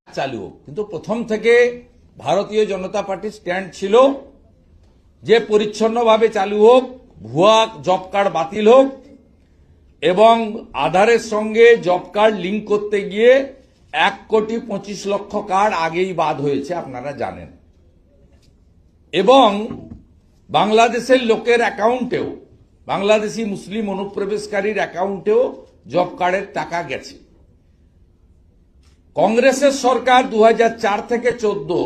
চালু হোক, কিন্তু প্রথম থেকে ভারতীয় জনতা পার্টির স্ট্যান্ড ছিল যে পরিচ্ছন্নভাবে চালু হোক, ভুয়া জব কার্ড বাতিল হোক এবং আধারের সঙ্গে জব কার্ড লিঙ্ক করতে গিয়ে 1,25,00,000 কার্ড আগেই বাদ হয়েছে, আপনারা জানেন। এবং বাংলাদেশের লোকের অ্যাকাউন্টেও, বাংলাদেশি মুসলিম অনুপ্রবেশকারীর অ্যাকাউন্টেও জব কার্ডের টাকা গেছে। কংগ্রেসের সরকার 2004 থেকে 14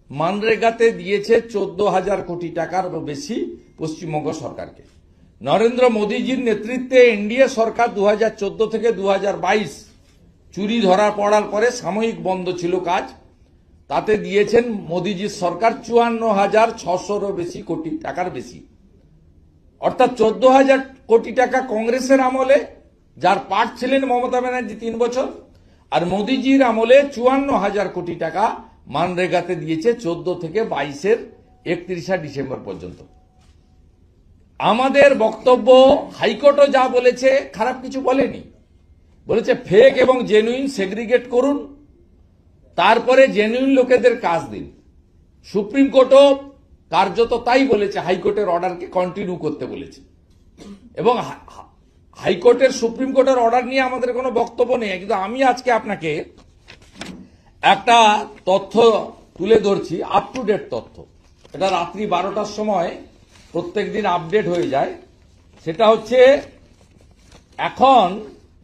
মানরেগাতে দিয়েছে 14,000 কোটি টাকার বেশি পশ্চিমবঙ্গ সরকারকে। নরেন্দ্র মোদীজির নেতৃত্বে এনডিএ সরকার 2014 থেকে 2022 চুরি ধরা পড়ার পরে সাময়িক বন্ধ ছিল কাজ, তাতে দিয়েছেন মোদীজির সরকার 54,600 বেশি কোটি টাকার বেশি, অর্থাৎ 14,000 কোটি টাকা কংগ্রেসের আমলে, যার পার্ট ছিলেন মমতা ব্যানার্জি 3 বছর, আর মোদীজির আমলে 54,000 কোটি টাকা মানরেগাতে দিয়েছে 14 থেকে 22-এর 31শে ডিসেম্বর পর্যন্ত। আমাদের বক্তব্য, হাইকোর্টও যা বলেছে খারাপ কিছু বলেনি, বলেছে ফেক এবং জেনুইন সেগ্রিগেট করুন, তারপরে জেনুইন লোকেদের কাজ দিন। সুপ্রিম কোর্টও কার্যত তাই বলেছে, হাইকোর্টের অর্ডারকে কন্টিনিউ করতে বলেছে। এবং হাইকোর্টের, সুপ্রিম কোর্টের অর্ডার নিয়ে আমাদের কোনো বক্তব্য নেই, কিন্তু আমি আজকে আপনাকে একটা তথ্য তুলে ধরছি, আপ টু ডেট তথ্য। এটা রাত্রি 12টার সময় প্রত্যেকদিন আপডেট হয়ে যায়। সেটা হচ্ছে, এখন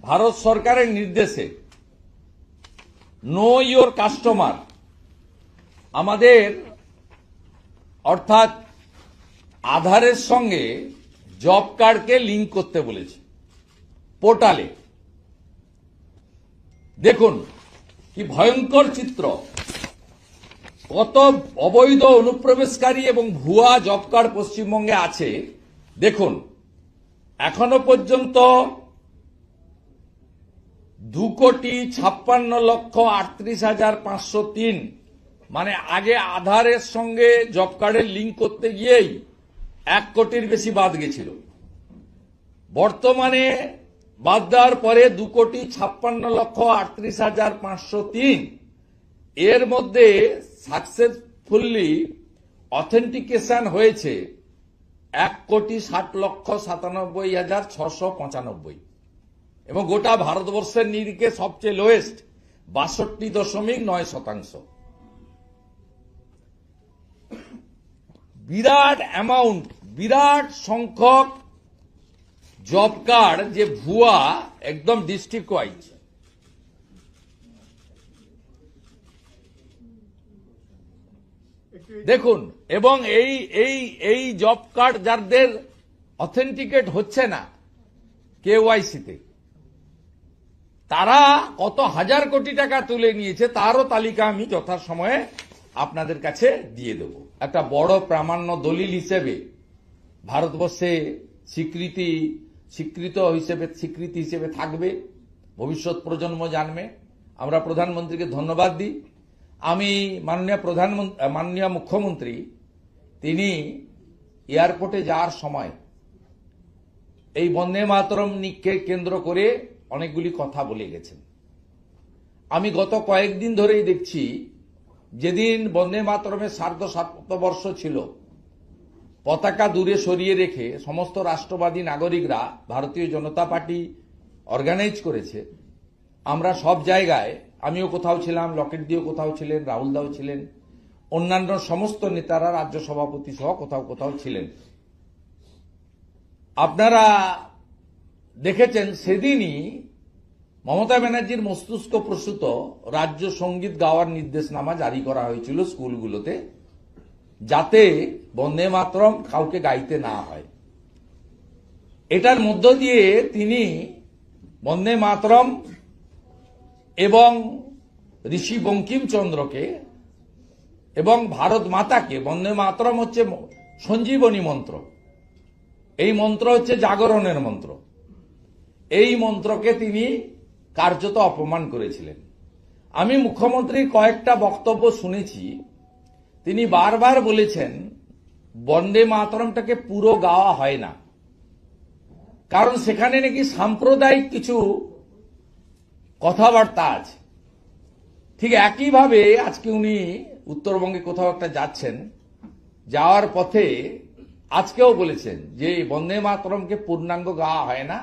ভারত সরকারের নির্দেশে নো ইওর কাস্টমার আমাদের, অর্থাৎ আধারের সঙ্গে জব কার্ডকে লিঙ্ক করতে বলেছে পোর্টালে। দেখুন কি ভয়ঙ্কর চিত্র, কত অবৈধ অনুপ্রবেশকারী এবং ভুয়া জব কার্ড পশ্চিমবঙ্গে আছে। দেখুন, এখনো পর্যন্ত 2,56,38,503, মানে আগে আধারের সঙ্গে জব কার্ডের লিঙ্ক করতে গিয়েই 1 কোটির বেশি বাদ গেছিল। বর্তমানে বাদ দেওয়ার পরে 2,56,38,503, এর মধ্যে সাকসেসফুলি অথেন্টিকেশন হয়েছে 1,60,97,695, এবং গোটা ভারতবর্ষের নিরিখে সবচেয়ে লোয়েস্ট 62.9%। বিরাট অ্যামাউন্ট, বিরাট সংখ্যক জব কার্ড যে ভুয়া, একদম ডিস্ট্রিক্ট ওয়াইজ। দেখুন, এবং এই জব কার্ড যাদের অথেন্টিকেট হচ্ছে না কেওয়াইসিতে, তারা কত হাজার কোটি টাকা তুলে নিয়েছে তারও তালিকা আমি যথাসময়ে আপনাদের কাছে দিয়ে দেব। একটা বড় প্রামাণ্য দলিল হিসেবে ভারতবর্ষে স্বীকৃতি হিসেবে থাকবে, ভবিষ্যৎ প্রজন্ম জানবে। আমরা প্রধানমন্ত্রীকে ধন্যবাদ দিই। আমি মাননীয় মুখ্যমন্ত্রী, তিনি এয়ারপোর্টে যাওয়ার সময় এই বন্দে মাতরমকে কেন্দ্র করে অনেকগুলি কথা বলে গেছেন। আমি গত কয়েকদিন ধরেই দেখছি, যেদিন বন্দে মাতরমের সার্ধশতবর্ষ ছিল, পতাকা দূরে সরিয়ে রেখে সমস্ত রাষ্ট্রবাদী নাগরিকরা ভারতীয় জনতা পার্টি অর্গানাইজ করেছে। আমরা সব জায়গায়, আমিও কোথাও ছিলাম, লকেট দিয়েও কোথাও ছিলেন, রাহুল দাও ছিলেন, অন্যান্য সমস্ত নেতারা, রাজ্য সভাপতি সহ কোথাও ছিলেন। আপনারা দেখেছেন, সেদিনই মমতা ব্যানার্জির মস্তিষ্ক প্রসূত রাজ্য সঙ্গীত গাওয়ার নির্দেশনামা জারি করা হয়েছিল স্কুলগুলোতে, যাতে বন্দে মাতরম কাউকে গাইতে না হয়। এটার মধ্য দিয়ে তিনি বন্দে মাতরম এবং ঋষি বঙ্কিমচন্দ্রকে এবং ভারত মাতাকে, বন্দে মাতরম হচ্ছে সঞ্জীবনী মন্ত্র, এই মন্ত্র হচ্ছে জাগরণের মন্ত্র, এই মন্ত্রকে তিনি কার্যত অপমান করেছিলেন। আমি মুখ্যমন্ত্রীর কয়েকটা বক্তব্য শুনেছি, তিনি বারবার বলেছেন বন্দে মাতরমটাকে পুরো গাওয়া হয় না, কারণ সেখানে নাকি সাম্প্রদায়িক কিছু কথাবার্তা আছে। ঠিক একইভাবে আজকে উনি উত্তরবঙ্গে কোথাও একটা যাচ্ছেন, যাওয়ার পথে আজকেও বলেছেন যে বন্দে মাতরমকে পূর্ণাঙ্গ গাওয়া হয় না,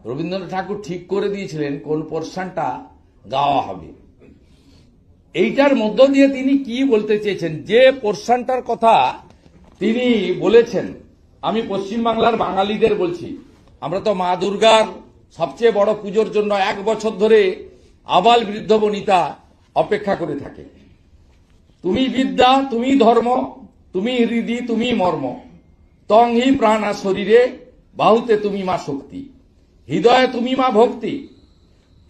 রবীন্দ্রনাথ ঠাকুর ঠিক করে দিয়েছিলেন কোন পোর্শনটা গাওয়া হবে। এইটার মধ্য দিয়ে তিনি কি বলতে চেয়েছেন, যে পোর্শনটার কথা তিনি বলেছেন, আমি পশ্চিমবাংলার বাঙালিদের বলছি, আমরা তো মা দুর্গার সবচেয়ে বড় পুজোর জন্য 1 বছর ধরে আবাল বৃদ্ধ বনিতা অপেক্ষা করে থাকে। তুমি বিদ্যা, তুমি ধর্ম, তুমি হৃদি, তুমি মর্ম, তং হি প্রাণা শরীরে, বাহুতে তুমি মা শক্তি, হৃদয়ে তুমি মা ভক্তি,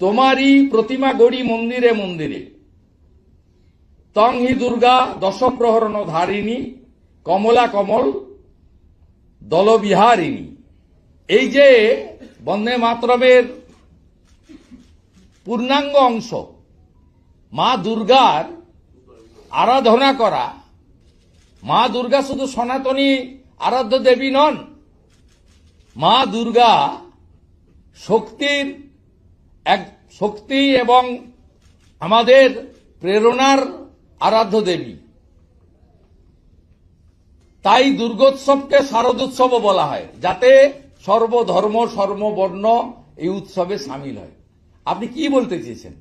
তোমারই প্রতিমা গড়ি মন্দিরে মন্দিরে, তং হি দুর্গা দশপ্রহরণ ধারিণী, কমলা কমল দলবিহারিণী। এই যে বন্দে মাতরমের পূর্ণাঙ্গ অংশ, মা দুর্গার আরাধনা করা। মা দুর্গা শুধু সনাতনী আরাধ্য দেবী নন, মা দুর্গা শক্তির এক শক্তি এবং আমাদের প্রেরণার আরাধ্য দেবী। তাই দুর্গোৎসবকে শারদোৎসবও বলা হয়, যাতে সর্বধর্ম সর্ববর্ণ এই উৎসবে সামিল হয়। আপনি কি বলতে চেয়েছেন?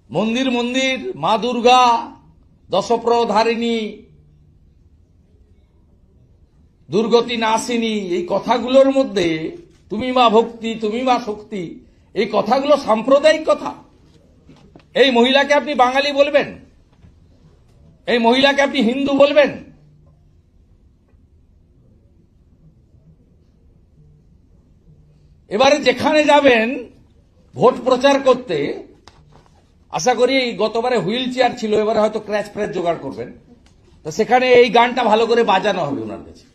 মন্দির মন্দির মা দুর্গা দশপ্রধারিণী, দুর্গতি নাশিনী, এই কথাগুলোর মধ্যে তুমি মা ভক্তি, তুমি মা শক্তি, এই কথাগুলো সাম্প্রদায়িক কথা। এই মহিলাকে আপনি বাঙালি বলবেন? এই মহিলাকে আপনি হিন্দু বলবেন? এবারে যেখানে যাবেন ভোট প্রচার করতে, আশা করি গতবারে হুইল চেয়ার ছিল, এবারে হয়তো ক্র্যাচ ফ্র্যাচ জোগাড় করবেন, তো সেখানে এই গানটা ভালো করে বাজানো হবে ওনার কাছে।